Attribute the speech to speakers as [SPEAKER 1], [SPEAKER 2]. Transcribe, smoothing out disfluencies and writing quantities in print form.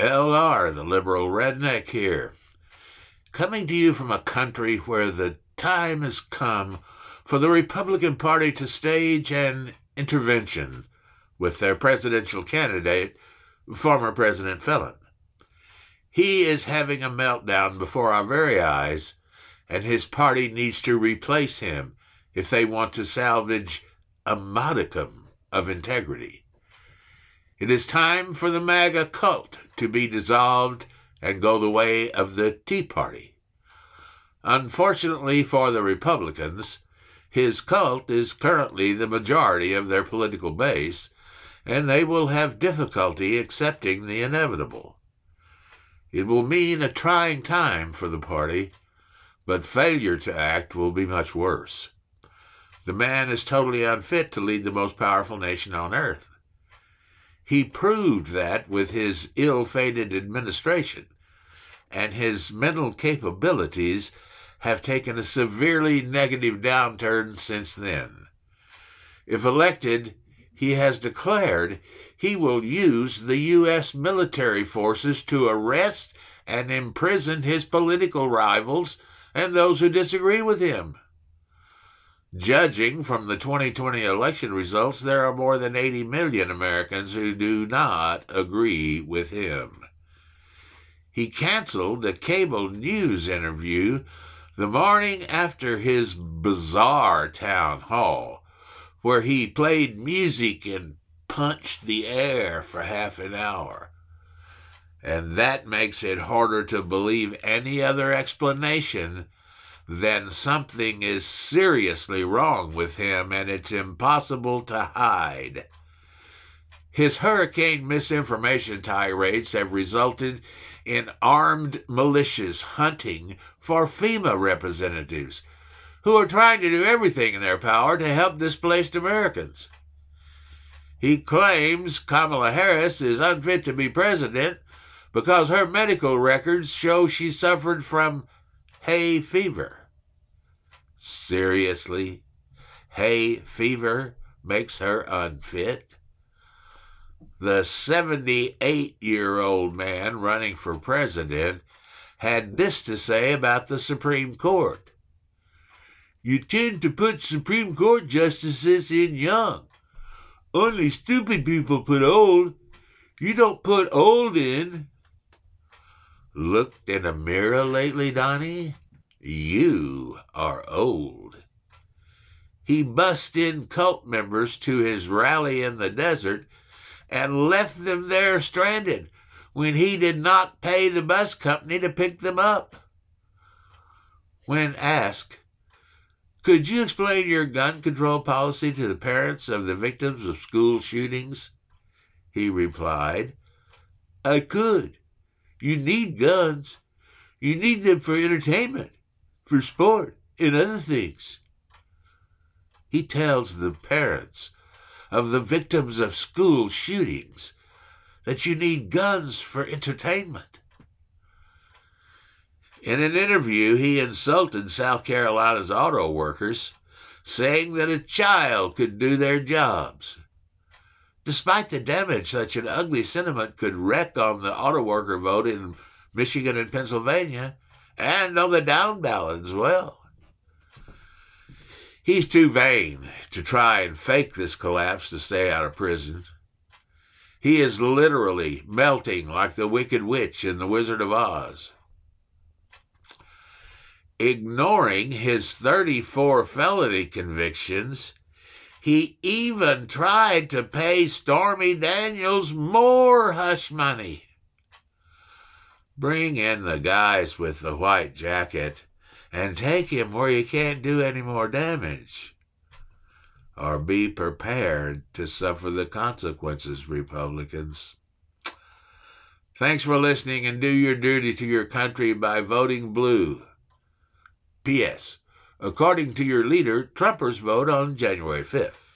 [SPEAKER 1] LR, the liberal redneck here, coming to you from a country where the time has come for the Republican Party to stage an intervention with their presidential candidate, former President Felon. He is having a meltdown before our very eyes, and his party needs to replace him if they want to salvage a modicum of integrity. It is time for the MAGA cult to be dissolved and go the way of the Tea Party. Unfortunately for the Republicans, his cult is currently the majority of their political base, and they will have difficulty accepting the inevitable. It will mean a trying time for the party, but failure to act will be much worse. The man is totally unfit to lead the most powerful nation on earth. He proved that with his ill-fated administration, and his mental capabilities have taken a severely negative downturn since then. If elected, he has declared he will use the U.S. military forces to arrest and imprison his political rivals and those who disagree with him. Judging from the 2020 election results, there are more than 80 million Americans who do not agree with him. He canceled a cable news interview the morning after his bizarre town hall, where he played music and punched the air for half an hour. And that makes it harder to believe any other explanation then something is seriously wrong with him, and it's impossible to hide. His hurricane misinformation tirades have resulted in armed militias hunting for FEMA representatives who are trying to do everything in their power to help displaced Americans. He claims Kamala Harris is unfit to be president because her medical records show she suffered from hay fever. Seriously? Hay fever makes her unfit? The 78-year-old man running for president had this to say about the Supreme Court. You tend to put Supreme Court justices in young. Only stupid people put old. You don't put old in. Looked in a mirror lately, Donnie? You are old. He bussed in cult members to his rally in the desert and left them there stranded when he did not pay the bus company to pick them up. When asked, "Could you explain your gun control policy to the parents of the victims of school shootings?" he replied, "I could. You need guns. You need them for entertainment, for sport, and other things." He tells the parents of the victims of school shootings that you need guns for entertainment. In an interview, he insulted South Carolina's auto workers, saying that a child could do their jobs. Despite the damage such an ugly sentiment could wreak on the auto worker vote in Michigan and Pennsylvania, and on the down ballot as well. He's too vain to try and fake this collapse to stay out of prison. He is literally melting like the Wicked Witch in The Wizard of Oz. Ignoring his 34 felony convictions, he even tried to pay Stormy Daniels more hush money. Bring in the guys with the white jacket and take him where you can't do any more damage. Or be prepared to suffer the consequences, Republicans. Thanks for listening, and do your duty to your country by voting blue. P.S. According to your leader, Trumpers vote on January 5th.